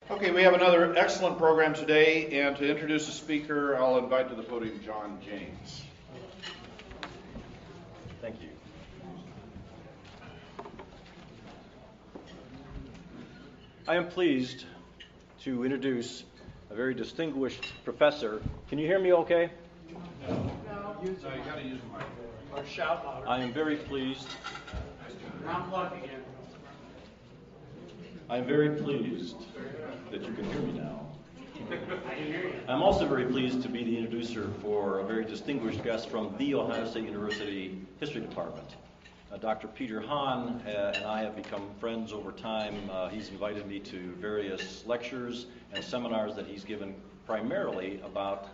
Okay, we have another excellent program today, and to introduce the speaker, I'll invite to the podium John James. Thank you. I am pleased to introduce a very distinguished professor. Can you hear me okay? No, you got to use the mic. Or shout louder. I am very pleased. Not plugging in. I am very pleased that you can hear me now. I can hear you. I'm also very pleased to be the introducer for a very distinguished guest from the Ohio State University History Department. Dr. Peter Hahn and I have become friends over time. He's invited me to various lectures and seminars that he's given primarily about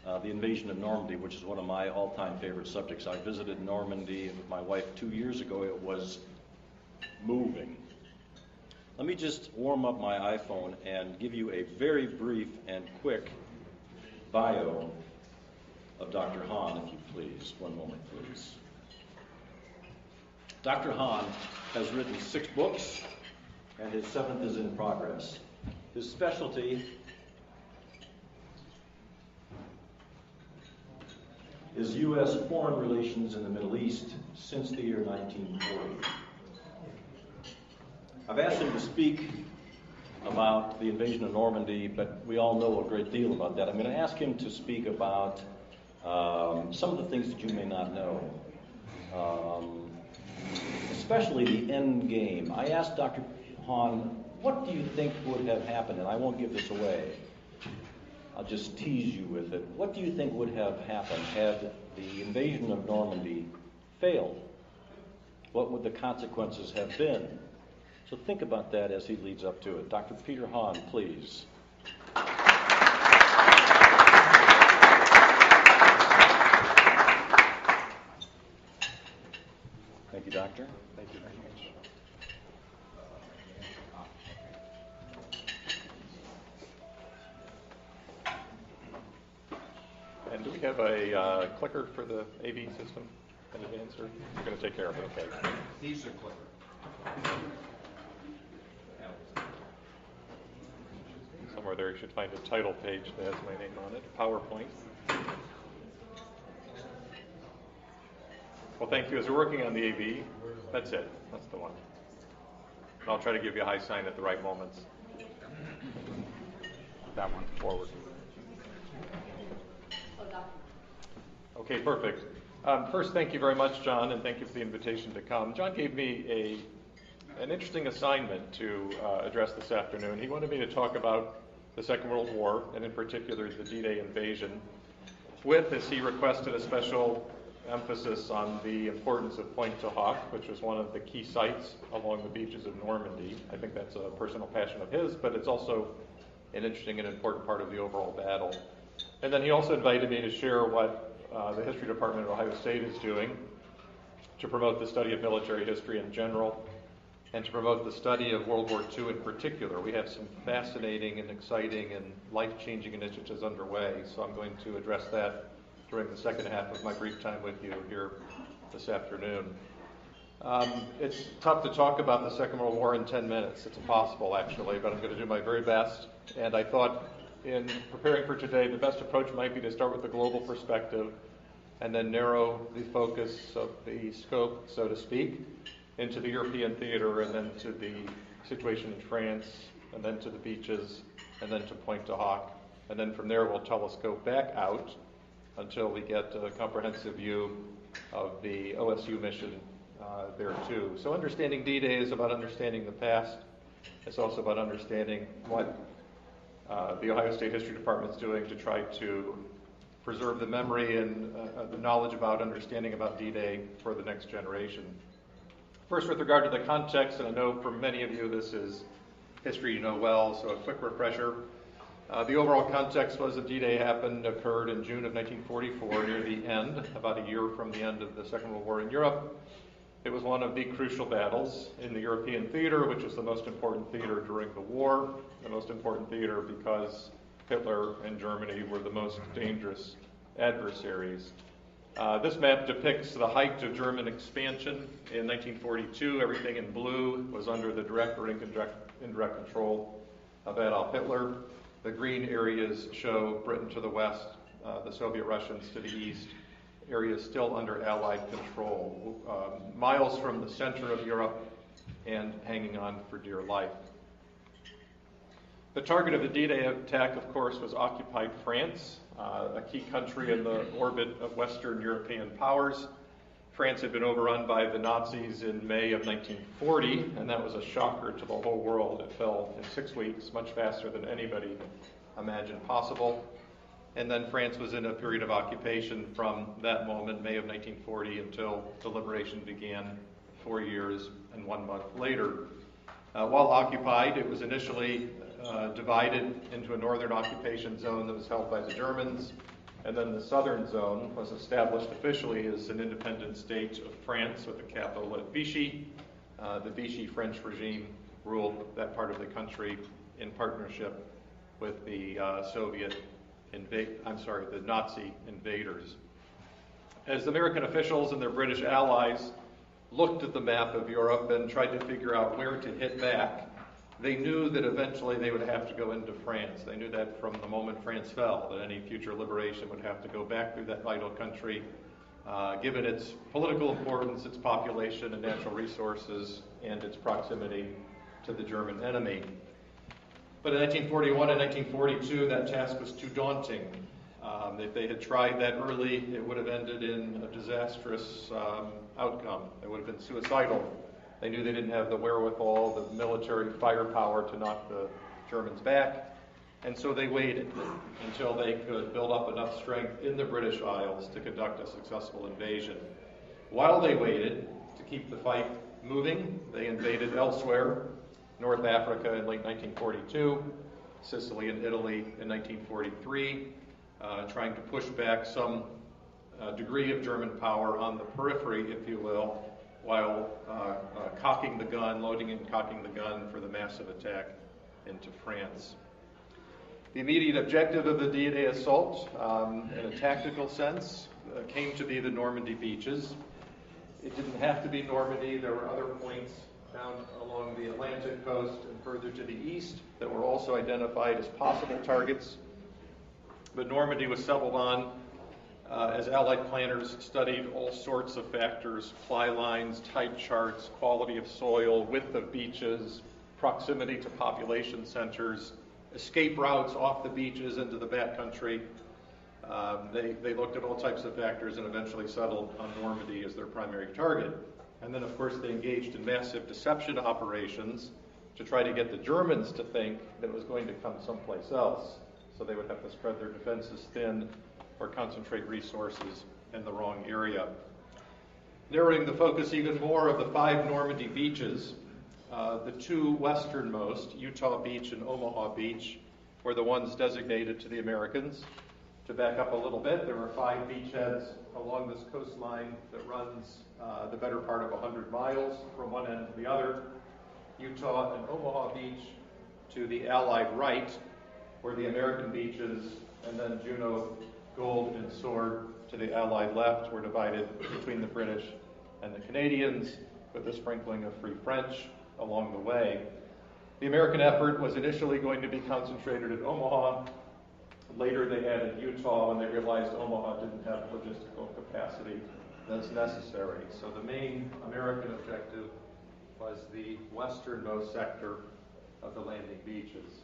the invasion of Normandy, which is one of my all-time favorite subjects. I visited Normandy with my wife 2 years ago. It was moving. Let me just warm up my iPhone and give you a very brief and quick bio of Dr. Hahn, if you please. One moment, please. Dr. Hahn has written 6 books, and his 7th is in progress. His specialty is U.S. foreign relations in the Middle East since the year 1940. I've asked him to speak about the invasion of Normandy, but we all know a great deal about that. I'm going to ask him to speak about some of the things that you may not know, especially the end game. I asked Dr. Hahn, what do you think would have happened? And I won't give this away. I'll just tease you with it. What do you think would have happened had the invasion of Normandy failed? What would the consequences have been? So think about that as he leads up to it. Dr. Peter Hahn, please. Thank you, Doctor. Thank you very much. And do we have a clicker for the AV system in advance, or you're going to take care of it? Okay. He's the clicker. Somewhere there you should find a title page that has my name on it, PowerPoint. Well, thank you. As we're working on the AV, that's it. That's the one. I'll try to give you a high sign at the right moments. That one, forward. Okay, perfect. First, thank you very much, John, and thank you for the invitation to come. John gave me an interesting assignment to address this afternoon. He wanted me to talk about the Second World War, and in particular the D-Day invasion, with, as he requested, a special emphasis on the importance of Pointe du Hoc, which was one of the key sites along the beaches of Normandy. I think that's a personal passion of his, but it's also an interesting and important part of the overall battle. And then he also invited me to share what the History Department at Ohio State is doing to promote the study of military history in general, and to promote the study of World War II in particular. We have some fascinating and exciting and life-changing initiatives underway, so I'm going to address that during the second half of my brief time with you here this afternoon. It's tough to talk about the Second World War in 10 minutes. It's impossible, actually, but I'm going to do my very best. And I thought in preparing for today, the best approach might be to start with the global perspective and then narrow the focus of the scope, so to speak, into the European theater, and then to the situation in France, and then to the beaches, and then to Pointe du Hoc. And then from there we'll telescope back out until we get a comprehensive view of the OSU mission there too. So understanding D-Day is about understanding the past. It's also about understanding what the Ohio State History Department is doing to try to preserve the memory and the knowledge about understanding about D-Day for the next generation. First, with regard to the context, and I know for many of you this is history you know well, so a quick refresher. The overall context was that D-Day occurred in June of 1944, near the end, about a year from the end of the Second World War in Europe. It was one of the crucial battles in the European theater, which was the most important theater during the war, the most important theater because Hitler and Germany were the most dangerous adversaries. This map depicts the height of German expansion in 1942. Everything in blue was under the direct or indirect control of Adolf Hitler. The green areas show Britain to the west, the Soviet Russians to the east, areas still under Allied control, miles from the center of Europe and hanging on for dear life. The target of the D-Day attack, of course, was occupied France, a key country in the orbit of Western European powers. France had been overrun by the Nazis in May of 1940, and that was a shocker to the whole world. It fell in 6 weeks, much faster than anybody imagined possible. And then France was in a period of occupation from that moment, May of 1940, until the liberation began 4 years and 1 month later. While occupied, it was initially divided into a northern occupation zone that was held by the Germans, and then the southern zone was established officially as an independent state of France with the capital at Vichy. The Vichy French regime ruled that part of the country in partnership with the the Nazi invaders. As the American officials and their British allies looked at the map of Europe and tried to figure out where to hit back, they knew that eventually they would have to go into France. They knew that from the moment France fell, that any future liberation would have to go back through that vital country, given its political importance, its population and natural resources, and its proximity to the German enemy. But in 1941 and 1942, that task was too daunting. If they had tried that early, it would have ended in a disastrous outcome. It would have been suicidal. They knew they didn't have the wherewithal, the military firepower to knock the Germans back, and so they waited until they could build up enough strength in the British Isles to conduct a successful invasion. While they waited to keep the fight moving, they invaded elsewhere, North Africa in late 1942, Sicily and Italy in 1943, trying to push back some degree of German power on the periphery, if you will, while cocking the gun, loading and cocking the gun for the massive attack into France. The immediate objective of the D-Day assault, in a tactical sense, came to be the Normandy beaches. It didn't have to be Normandy. There were other points down along the Atlantic coast and further to the east that were also identified as possible targets. But Normandy was settled on as Allied planners studied all sorts of factors: fly lines, type charts, quality of soil, width of beaches, proximity to population centers, escape routes off the beaches into the backcountry. They looked at all types of factors and eventually settled on Normandy as their primary target. And then, of course, they engaged in massive deception operations to try to get the Germans to think that it was going to come someplace else. So they would have to spread their defenses thin or concentrate resources in the wrong area. Narrowing the focus even more of the 5 Normandy beaches, the 2 westernmost, Utah Beach and Omaha Beach, were the ones designated to the Americans. To back up a little bit, there were 5 beachheads along this coastline that runs the better part of 100 miles from one end to the other. Utah and Omaha Beach to the Allied right were the American beaches, and then Juneau, Gold, and Sword to the Allied left were divided between the British and the Canadians, with a sprinkling of Free French along the way. The American effort was initially going to be concentrated at Omaha. Later they added Utah when they realized Omaha didn't have logistical capacity that's necessary. So the main American objective was the westernmost sector of the landing beaches.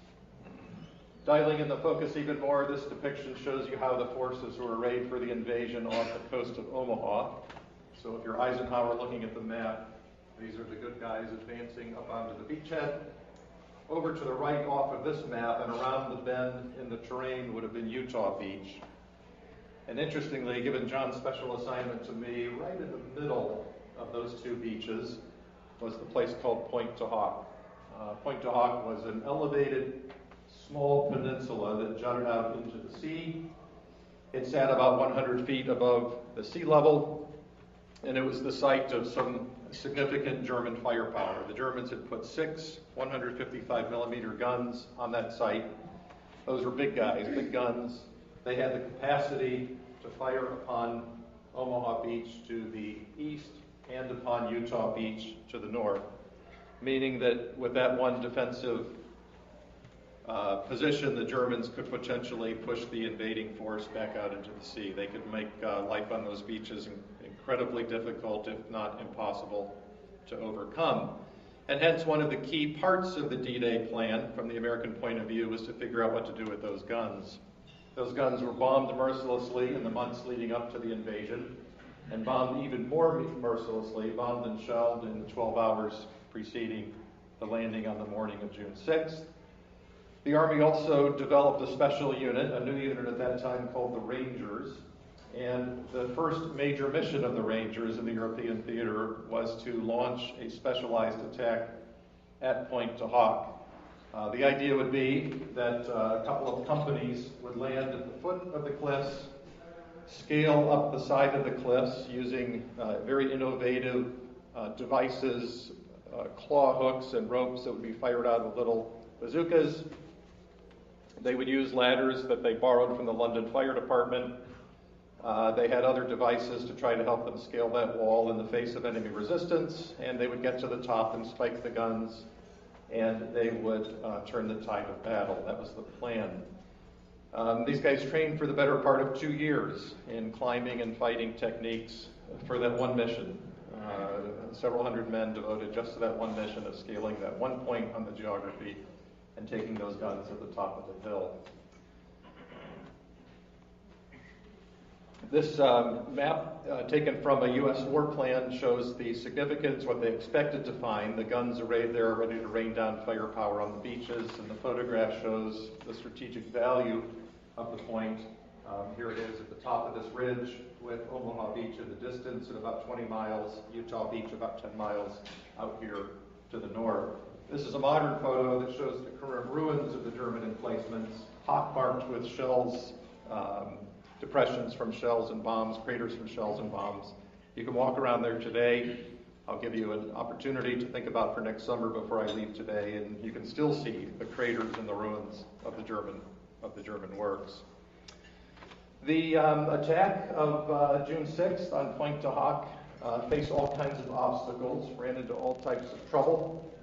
Dialing in the focus even more, this depiction shows you how the forces were arrayed for the invasion off the coast of Omaha. So if you're Eisenhower looking at the map, these are the good guys advancing up onto the beachhead. Over to the right off of this map and around the bend in the terrain would have been Utah Beach. And interestingly, given John's special assignment to me, right in the middle of those 2 beaches was the place called Pointe du Hoc. Pointe du Hoc was an elevated small peninsula that jutted out into the sea. It sat about 100 feet above the sea level, and it was the site of some significant German firepower. The Germans had put 6 155 millimeter guns on that site. Those were big guys, big guns. They had the capacity to fire upon Omaha Beach to the east and upon Utah Beach to the north, meaning that with that one defensive position, the Germans could potentially push the invading force back out into the sea. They could make life on those beaches incredibly difficult, if not impossible, to overcome. And hence, one of the key parts of the D-Day plan, from the American point of view, was to figure out what to do with those guns. Those guns were bombed mercilessly in the months leading up to the invasion, and bombed even more mercilessly, bombed and shelled in the 12 hours preceding the landing on the morning of June 6th. The Army also developed a special unit, a new unit at that time called the Rangers, and the first major mission of the Rangers in the European theater was to launch a specialized attack at Pointe du Hoc. The idea would be that a couple of companies would land at the foot of the cliffs, scale up the side of the cliffs using very innovative devices, claw hooks and ropes that would be fired out of little bazookas. They would use ladders that they borrowed from the London Fire Department. They had other devices to try to help them scale that wall in the face of enemy resistance, and they would get to the top and spike the guns, and they would turn the tide of battle. That was the plan. These guys trained for the better part of 2 years in climbing and fighting techniques for that one mission. Several hundred men devoted just to that one mission of scaling that one point on the geography and taking those guns at the top of the hill. This map taken from a U.S. war plan shows the significance, what they expected to find. The guns arrayed there ready to rain down firepower on the beaches, and the photograph shows the strategic value of the point. Here it is at the top of this ridge with Omaha Beach in the distance at about 20 miles, Utah Beach about 10 miles out here to the north. This is a modern photo that shows the current ruins of the German emplacements, pockmarked with shells, depressions from shells and bombs, craters from shells and bombs. You can walk around there today. I'll give you an opportunity to think about for next summer before I leave today, and you can still see the craters and the ruins of the German works. The attack of June 6th on Pointe du Hoc faced all kinds of obstacles, ran into all types of trouble.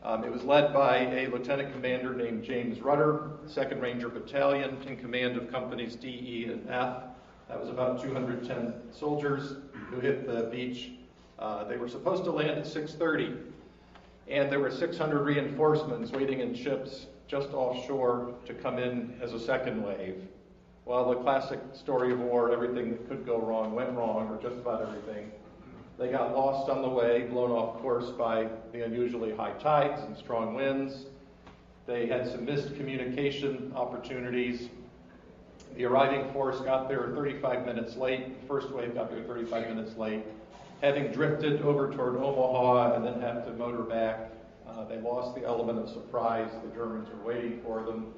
It was led by a lieutenant commander named James Rudder, 2nd Ranger Battalion, in command of companies D, E, and F. That was about 210 soldiers who hit the beach. They were supposed to land at 6:30, and there were 600 reinforcements waiting in ships just offshore to come in as a second wave. Well, the classic story of war, everything that could go wrong went wrong, or just about everything. They got lost on the way, blown off course by the unusually high tides and strong winds. They had some missed communication opportunities. The arriving force got there 35 minutes late. The first wave got there 35 minutes late. Having drifted over toward Omaha and then had to motor back, they lost the element of surprise. The Germans were waiting for them.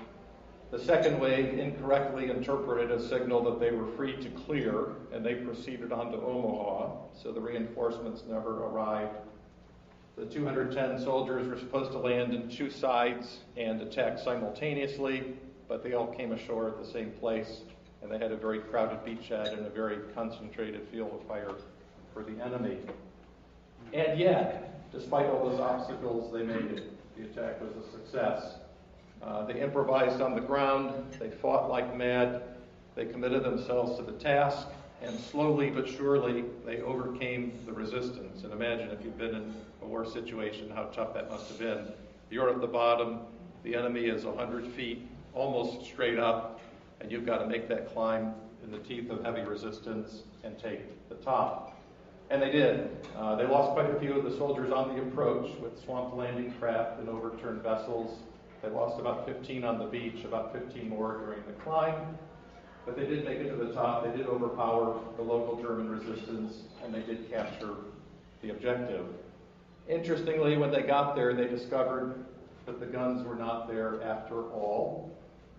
The second wave incorrectly interpreted a signal that they were free to clear, and they proceeded on to Omaha, so the reinforcements never arrived. The 210 soldiers were supposed to land in two sides and attack simultaneously, but they all came ashore at the same place, and they had a very crowded beachhead and a very concentrated field of fire for the enemy. And yet, despite all those obstacles, they made it. The attack was a success. They improvised on the ground, they fought like mad, they committed themselves to the task, and slowly but surely they overcame the resistance. And imagine if you've been in a war situation, how tough that must have been. You're at the bottom, the enemy is 100 feet, almost straight up, and you've got to make that climb in the teeth of heavy resistance and take the top. And they did. They lost quite a few of the soldiers on the approach with swamped landing craft and overturned vessels. They lost about 15 on the beach, about 15 more during the climb. But they did make it to the top. They did overpower the local German resistance, and they did capture the objective. Interestingly, when they got there, they discovered that the guns were not there after all.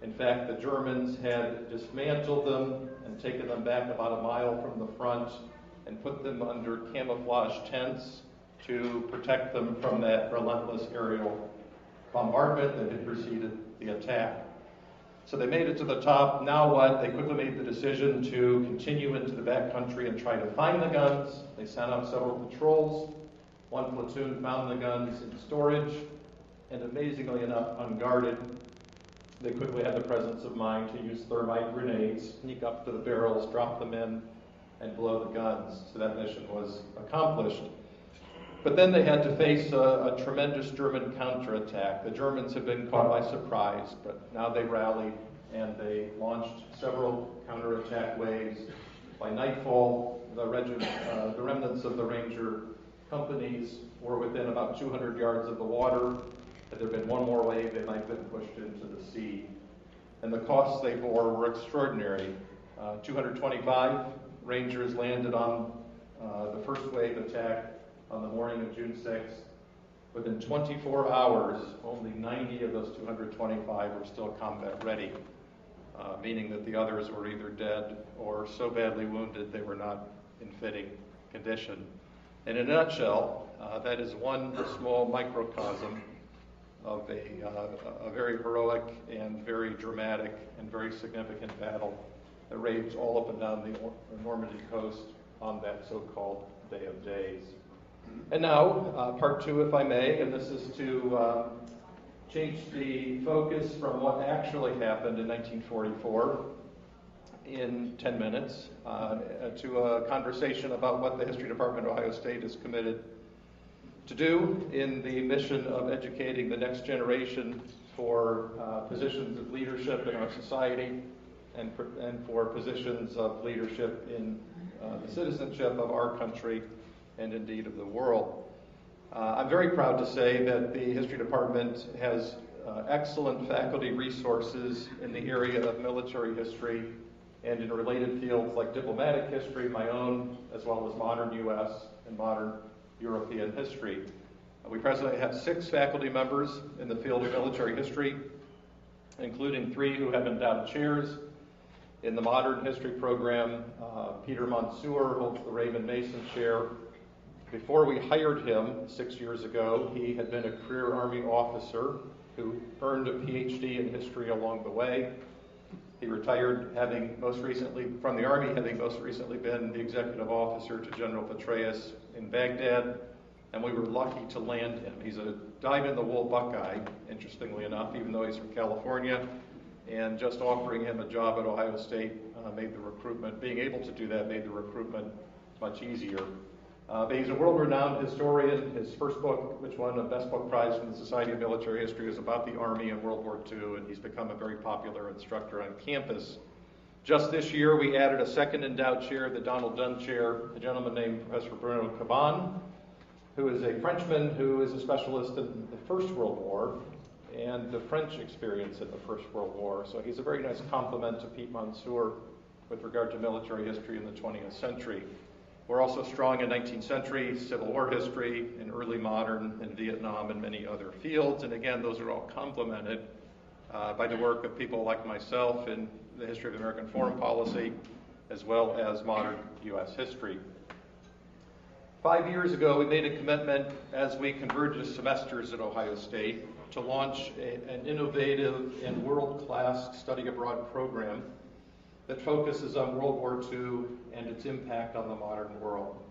In fact, the Germans had dismantled them and taken them back about a mile from the front and put them under camouflage tents to protect them from that relentless aerial bombardment that had preceded the attack. So they made it to the top. Now what? They quickly made the decision to continue into the backcountry and try to find the guns. They sent out several patrols. One platoon found the guns in storage, and amazingly enough, unguarded. they quickly had the presence of mind to use thermite grenades, sneak up to the barrels, drop them in, and blow the guns. So that mission was accomplished. But then they had to face a tremendous German counterattack. The Germans had been caught by surprise, but now they rallied and they launched several counterattack waves. By nightfall, the remnants of the Ranger companies were within about 200 yards of the water. Had there been one more wave, they might have been pushed into the sea. And the costs they bore were extraordinary. 225 Rangers landed on the first wave attack on the morning of June 6th. Within 24 hours, only 90 of those 225 were still combat ready, meaning that the others were either dead or so badly wounded they were not in fitting condition. In a nutshell, that is one small microcosm of a very heroic and very dramatic and very significant battle that raged all up and down the Normandy coast on that so-called Day of Days. And now, part two, if I may, and this is to change the focus from what actually happened in 1944 in 10 minutes to a conversation about what the History Department of Ohio State is committed to do in the mission of educating the next generation for positions of leadership in our society and for positions of leadership in the citizenship of our country and indeed of the world. I'm very proud to say that the History Department has excellent faculty resources in the area of military history and in related fields like diplomatic history, my own, as well as modern U.S. and modern European history. We presently have 6 faculty members in the field of military history, including 3 who have endowed chairs. In the modern history program, Peter Mansour holds the Raymond Mason Chair. Before we hired him 6 years ago, he had been a career Army officer who earned a Ph.D. in history along the way. He retired having most recently from the Army, having most recently been the executive officer to General Petraeus in Baghdad, and we were lucky to land him. He's a dyed-in-the-wool Buckeye, interestingly enough, even though he's from California, and just offering him a job at Ohio State made the recruitment, being able to do that made the recruitment much easier. But he's a world-renowned historian. His first book, which won a Best Book Prize from the Society of Military History, is about the Army and World War II, and he's become a very popular instructor on campus. Just this year, we added a second endowed chair, the Donald Dunn Chair, a gentleman named Professor Bruno Caban, who is a Frenchman who is a specialist in the First World War and the French experience in the First World War. So he's a very nice complement to Pete Mansour with regard to military history in the 20th century. We're also strong in 19th century Civil War history, in early modern, in Vietnam, and many other fields. And again, those are all complemented by the work of people like myself in the history of American foreign policy, as well as modern U.S. history. 5 years ago, we made a commitment as we converged semesters at Ohio State to launch an innovative and world-class study abroad program that focuses on World War II and its impact on the modern world.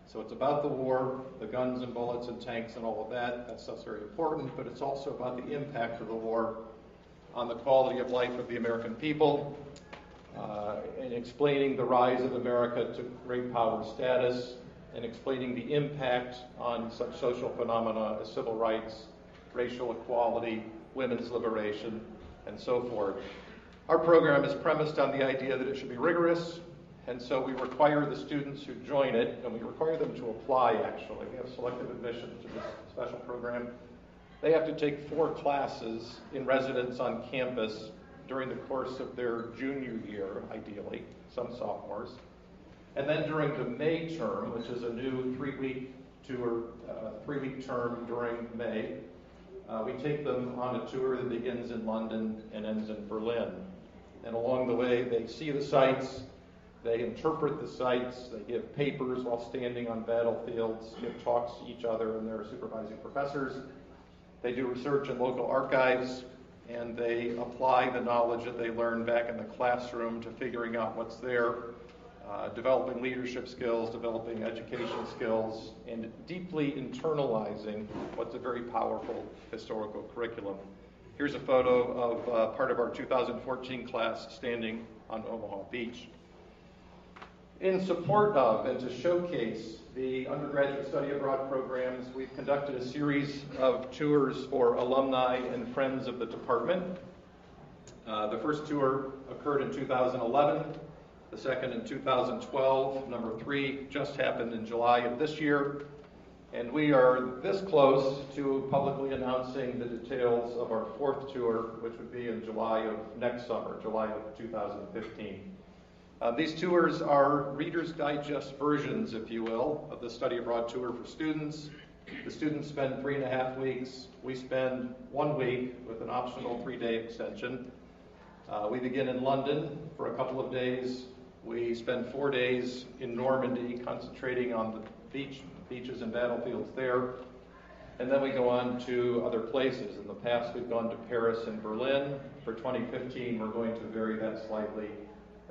So it's about the war, the guns and bullets and tanks and all of that. That stuff's very important, but it's also about the impact of the war on the quality of life of the American people, and explaining the rise of America to great power status, and explaining the impact on such social phenomena as civil rights, racial equality, women's liberation, and so forth. Our program is premised on the idea that it should be rigorous, and so we require the students who join it, and we require them to apply actually. We have selective admission to this special program. They have to take 4 classes in residence on campus during the course of their junior year, ideally, some sophomores. And then during the May term, which is a new 3-week tour, 3-week term during May, we take them on a tour that begins in London and ends in Berlin. And along the way, they see the sights, they interpret the sights, they give papers while standing on battlefields, give talks to each other and their supervising professors. They do research in local archives, and they apply the knowledge that they learn back in the classroom to figuring out what's there, developing leadership skills, developing education skills, and deeply internalizing what's a very powerful historical curriculum. Here's a photo of part of our 2014 class standing on Omaha Beach. In support of and to showcase the undergraduate study abroad programs, we've conducted a series of tours for alumni and friends of the department. The first tour occurred in 2011, the second in 2012, number 3 just happened in July of this year, and we are this close to publicly announcing the details of our 4th tour, which would be in July of next summer, July of 2015. These tours are Reader's Digest versions, if you will, of the study abroad tour for students. The students spend 3.5 weeks. We spend 1 week with an optional 3-day extension. We begin in London for a couple of days. We spend 4 days in Normandy, concentrating on the beaches and battlefields there. And then we go on to other places. In the past, we've gone to Paris and Berlin. For 2015, we're going to vary that slightly,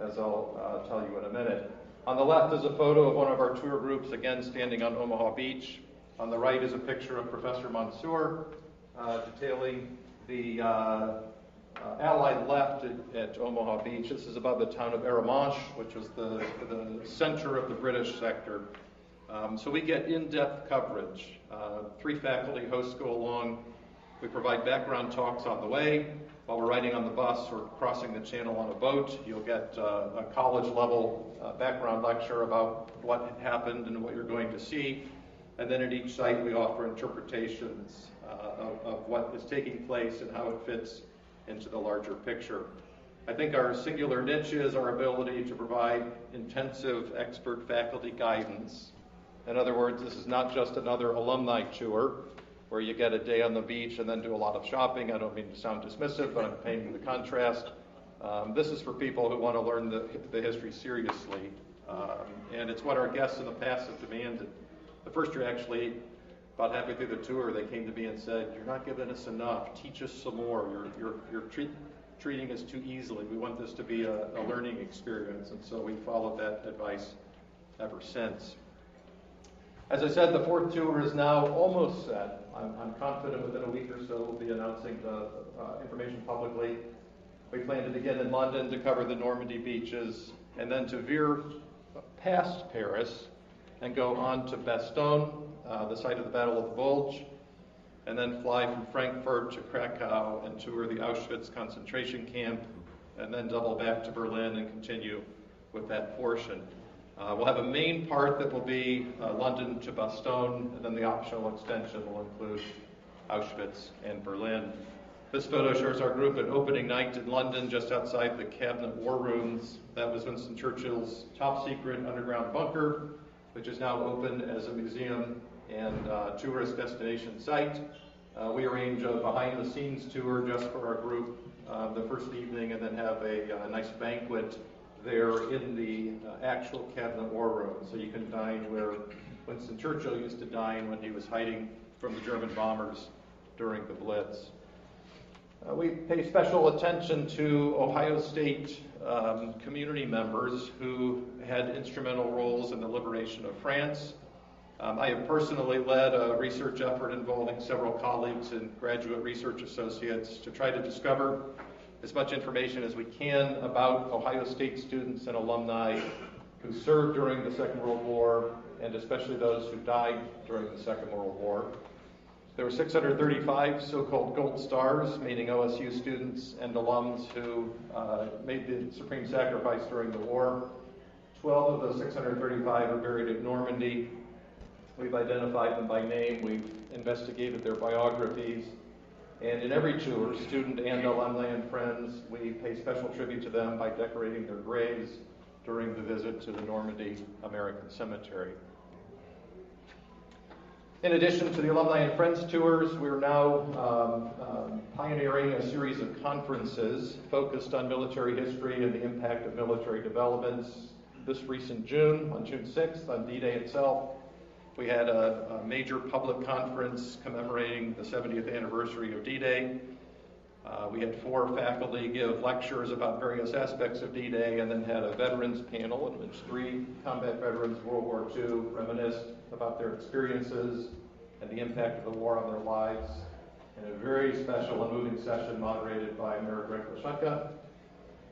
as I'll tell you in a minute. On the left is a photo of one of our tour groups, again standing on Omaha Beach. On the right is a picture of Professor Mansour detailing the Allied left at Omaha Beach. This is above the town of Arromanches, which was the center of the British sector. So we get in-depth coverage. 3 faculty hosts go along. We provide background talks on the way. While we're riding on the bus or crossing the channel on a boat, you'll get a college-level background lecture about what had happened and what you're going to see. And then at each site, we offer interpretations of what is taking place and how it fits into the larger picture. I think our singular niche is our ability to provide intensive expert faculty guidance. In other words, this is not just another alumni tour where you get a day on the beach and then do a lot of shopping. I don't mean to sound dismissive, but I'm painting the contrast. This is for people who want to learn the history seriously. And it's what our guests in the past have demanded. The first year, actually, about halfway through the tour, they came to me and said, "You're not giving us enough. Teach us some more. You're treating us too easily. We want this to be a learning experience." And so we followed that advice ever since. As I said, the 4th tour is now almost set. I'm confident within a week or so we'll be announcing the information publicly. We plan to begin in London to cover the Normandy beaches, and then to veer past Paris and go on to Bastogne, the site of the Battle of the Bulge, and then fly from Frankfurt to Krakow and tour the Auschwitz concentration camp, and then double back to Berlin and continue with that portion. We'll have a main part that will be London to Bastogne, and then the optional extension will include Auschwitz and Berlin. This photo shows our group at opening night in London, just outside the Cabinet War Rooms. That was Winston Churchill's top-secret underground bunker, which is now open as a museum and tourist destination site. We arrange a behind-the-scenes tour just for our group the first evening, and then have a nice banquet there in the actual Cabinet War Room. So you can dine where Winston Churchill used to dine when he was hiding from the German bombers during the Blitz. We pay special attention to Ohio State community members who had instrumental roles in the liberation of France. I have personally led a research effort involving several colleagues and graduate research associates to try to discover as much information as we can about Ohio State students and alumni who served during the Second World War, and especially those who died during the Second World War. There were 635 so-called gold stars, meaning OSU students and alums who made the supreme sacrifice during the war. 12 of those 635 are buried at Normandy. We've identified them by name. We've investigated their biographies. And in every tour, student and alumni and friends, we pay special tribute to them by decorating their graves during the visit to the Normandy American Cemetery. In addition to the Alumni and Friends tours, we're now pioneering a series of conferences focused on military history and the impact of military developments. This recent June, on June 6th, on D-Day itself, we had a major public conference commemorating the 70th anniversary of D-Day. We had 4 faculty give lectures about various aspects of D-Day, and then had a veterans panel in which 3 combat veterans of World War II reminisced about their experiences and the impact of the war on their lives. in a very special and moving session moderated by Mayor Greg Lashunka.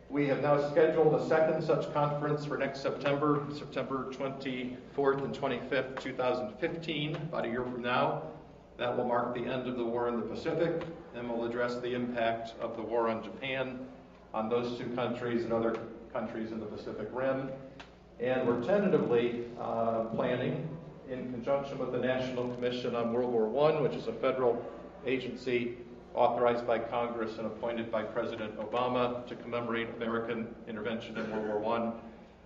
We have now scheduled a second such conference for next September, September 24th and 25th, 2015, about a year from now. That will mark the end of the war in the Pacific and will address the impact of the war on Japan on those two countries and other countries in the Pacific Rim. And we're tentatively planning, in conjunction with the National Commission on World War I, which is a federal agency authorized by Congress and appointed by President Obama to commemorate American intervention in World War I.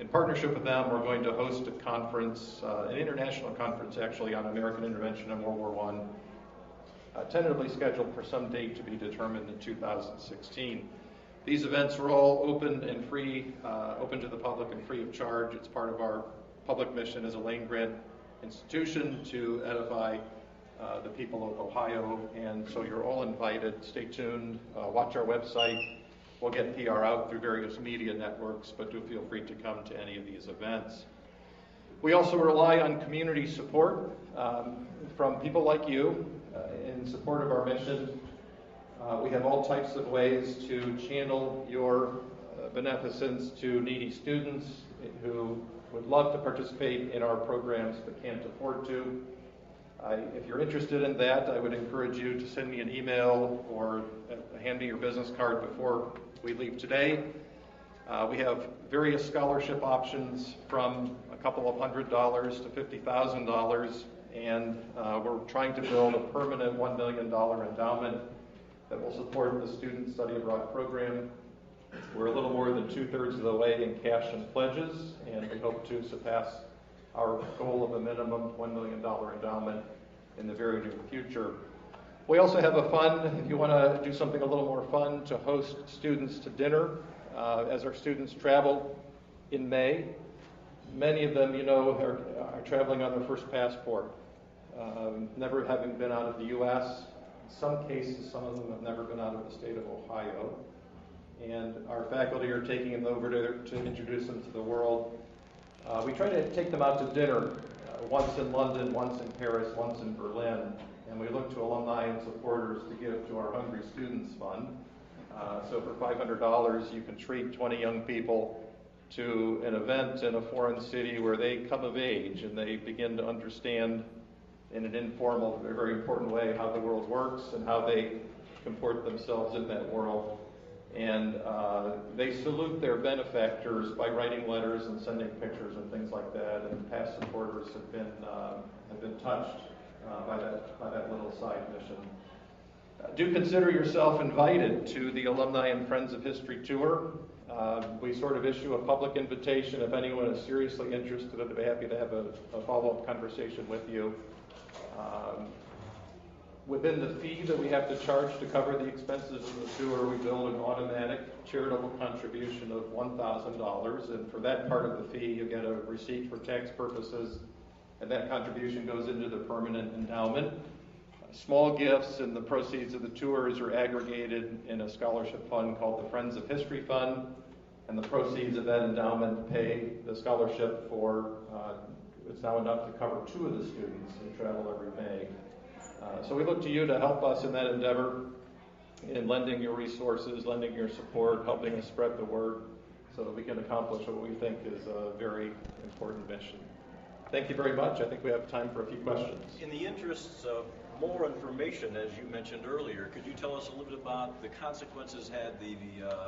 In partnership with them, we're going to host a conference, an international conference actually, on American intervention in World War I, tentatively scheduled for some date to be determined in 2016. These events are all open and free, open to the public and free of charge. It's part of our public mission as a Lane Grant institution to edify the people of Ohio, and so you're all invited. Stay tuned, watch our website. We'll get PR out through various media networks, but do feel free to come to any of these events. We also rely on community support from people like you in support of our mission. We have all types of ways to channel your beneficence to needy students who would love to participate in our programs but can't afford to. If you're interested in that, I would encourage you to send me an email or hand me your business card before we leave today. We have various scholarship options from a couple of $100 to $50,000, and we're trying to build a permanent $1 million endowment that will support the Student Study Abroad program. We're a little more than 2/3 of the way in cash and pledges, and we hope to surpass our goal of a minimum $1 million endowment in the very near future. We also have a fund, if you want to do something a little more fun, to host students to dinner as our students travel in May. Many of them, you know, are traveling on their first passport, never having been out of the U.S. In some cases, some of them have never been out of the state of Ohio. And our faculty are taking them over to introduce them to the world. We try to take them out to dinner, once in London, once in Paris, once in Berlin, and we look to alumni and supporters to give to our Hungry Students Fund. So for $500, you can treat 20 young people to an event in a foreign city where they come of age and they begin to understand in an informal, very important way how the world works and how they comport themselves in that world. And they salute their benefactors by writing letters and sending pictures and things like that. And past supporters have been touched by that little side mission. Do consider yourself invited to the Alumni and Friends of History tour. We sort of issue a public invitation. If anyone is seriously interested, I'd be happy to have a follow-up conversation with you. Within the fee that we have to charge to cover the expenses of the tour, we build an automatic charitable contribution of $1,000, and for that part of the fee, you get a receipt for tax purposes, and that contribution goes into the permanent endowment. Small gifts and the proceeds of the tours are aggregated in a scholarship fund called the Friends of History Fund, and the proceeds of that endowment pay the scholarship for, it's now enough to cover 2 of the students who travel every May. So we look to you to help us in that endeavor, in lending your resources, lending your support, helping us spread the word so that we can accomplish what we think is a very important mission. Thank you very much. I think we have time for a few questions. In the interests of more information, as you mentioned earlier, could you tell us a little bit about the consequences had the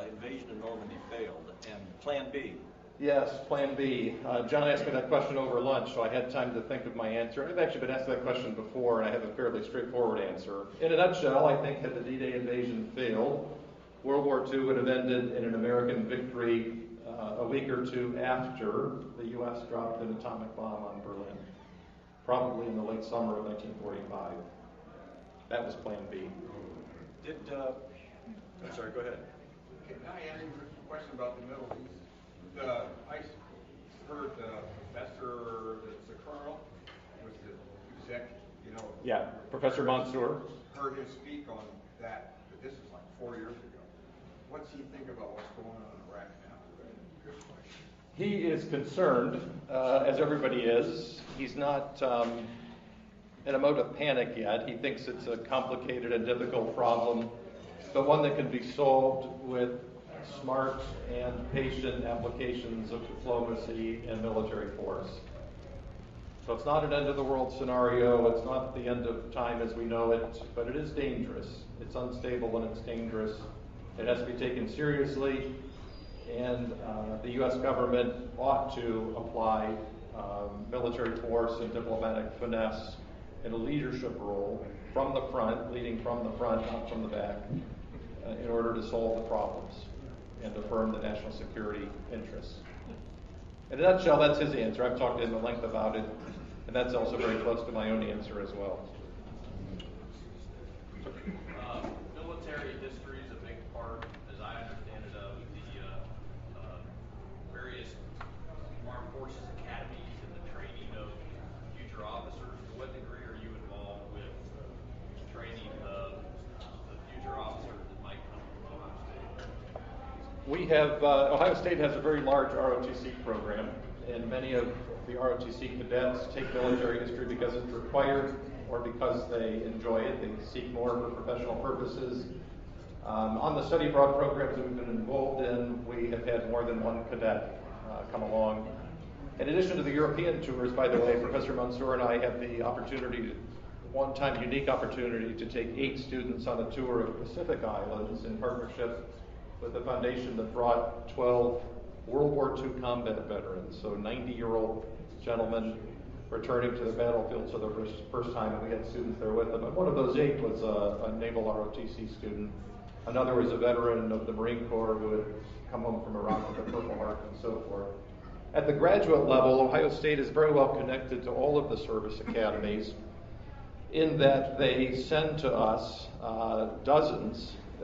invasion of Normandy failed, and Plan B? Yes, Plan B. John asked me that question over lunch, so I had time to think of my answer. I've actually been asked that question before, and I have a fairly straightforward answer. In a nutshell, I think had the D-Day invasion failed, World War II would have ended in an American victory a week or 2 after the U.S. dropped an atomic bomb on Berlin, probably in the late summer of 1945. That was Plan B. I'm sorry, go ahead. Can I ask you a question about the Middle East? I heard the professor, the colonel, was the exec, you know. Yeah, Professor Mansour. Heard him speak on that, but this is like 4 years ago. What's he think about what's going on in Iraq now? Good question. He is concerned, as everybody is. He's not in a mode of panic yet. He thinks it's a complicated and difficult problem, but one that can be solved with smart and patient applications of diplomacy and military force. So it's not an end-of-the-world scenario, it's not the end of time as we know it, but it is dangerous. It's unstable and it's dangerous. It has to be taken seriously, and the U.S. government ought to apply military force and diplomatic finesse in a leadership role from the front, leading from the front, not from the back, in order to solve the problems and affirm the national security interests. In a nutshell, that's his answer. I've talked to him at length about it, and that's also very close to my own answer as well. Military history is a big part, as I understand it, of the various armed forces academies and the training of future officers. To what degree are you involved with training the future officers that might come from Ohio State? We have, Ohio State has a very large ROTC program, and many of the ROTC cadets take military history because it's required or because they enjoy it. They seek more for professional purposes. On the study abroad programs that we've been involved in, we have had more than one cadet come along. In addition to the European tours, by the way, Professor Mansour and I had the opportunity, one-time unique opportunity, to take 8 students on a tour of the Pacific Islands in partnership with a foundation that brought 12 World War II combat veterans, so 90-year-old gentlemen returning to the battlefield for the first time, and we had students there with them. And one of those 8 was a Naval ROTC student. Another was a veteran of the Marine Corps who had come home from Iraq with the Purple Heart and so forth. At the graduate level, Ohio State is very well connected to all of the service academies in that they send to us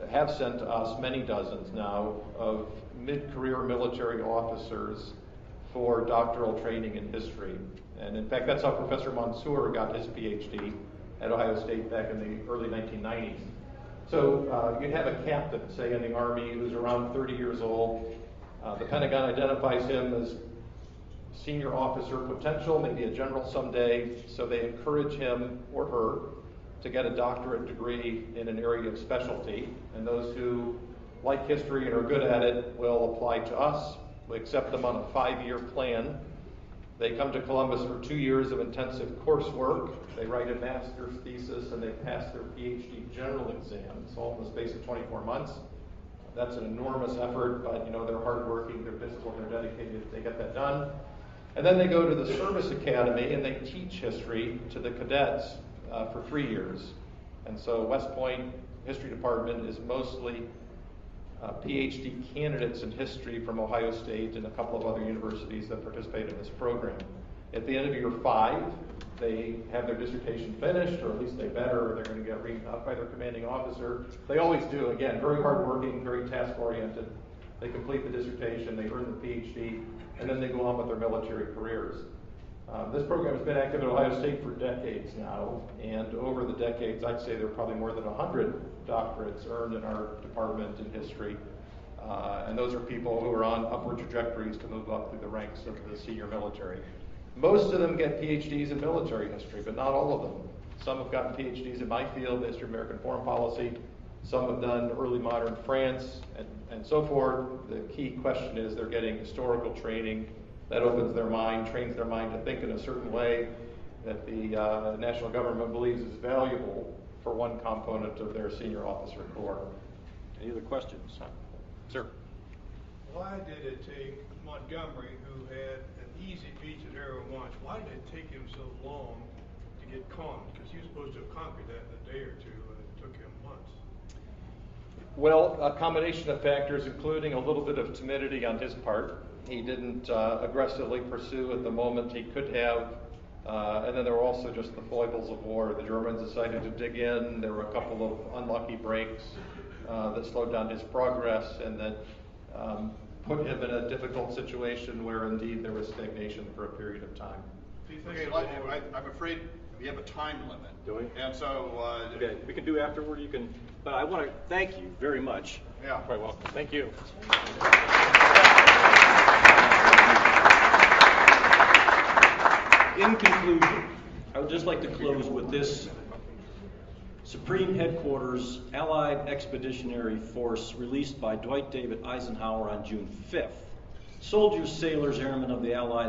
have sent to us many dozens now of mid-career military officers for doctoral training in history. And in fact, that's how Professor Mansour got his Ph.D. at Ohio State back in the early 1990s. So you have a captain, say, in the Army who's around 30 years old. The Pentagon identifies him as senior officer potential, maybe a general someday, so they encourage him or her to get a doctorate degree in an area of specialty. And those who like history and are good at it will apply to us. We accept them on a 5-year plan. They come to Columbus for 2 years of intensive coursework. They write a master's thesis and they pass their Ph.D. general exams, all in the space of 24 months. That's an enormous effort, but they're hardworking, they're disciplined, they're dedicated, they get that done. And then they go to the service academy and they teach history to the cadets for 3 years. And so West Point History Department is mostly Ph.D. candidates in history from Ohio State and a couple of other universities that participate in this program. At the end of year 5, they have their dissertation finished, or at least they better, or they're going to get reamed up by their commanding officer. They always do. Again, very hardworking, very task-oriented. They complete the dissertation, they earn the Ph.D., and then they go on with their military careers. This program has been active at Ohio State for decades now, and over the decades, I'd say there are probably more than 100 doctorates earned in our department in history. And those are people who are on upward trajectories to move up through the ranks of the senior military. Most of them get PhDs in military history, but not all of them. Some have gotten PhDs in my field, the history of American foreign policy. Some have done early modern France, and so forth. The key question is they're getting historical training that opens their mind, trains their mind to think in a certain way that the national government believes is valuable for one component of their senior officer corps. Any other questions? Sir. Why did it take Montgomery, who had an easy beach at Area 1, why did it take him so long to get calm? Because he was supposed to have conquered that in a day or two, and it took him months. Well, a combination of factors, including a little bit of timidity on his part. He didn't aggressively pursue at the moment he could have. And then there were also just the foibles of war. The Germans decided to dig in. There were a couple of unlucky breaks that slowed down his progress and that put him in a difficult situation where indeed there was stagnation for a period of time. Okay, I'm afraid we have a time limit. Do we? And so... okay, we can do afterward. You can, but I want to thank you very much. Yeah. Quite welcome. Thank you. In conclusion, I I would just like to close with this. Supreme Headquarters Allied Expeditionary Force released by Dwight David Eisenhower on June 5th. Soldiers, sailors, airmen of the Allied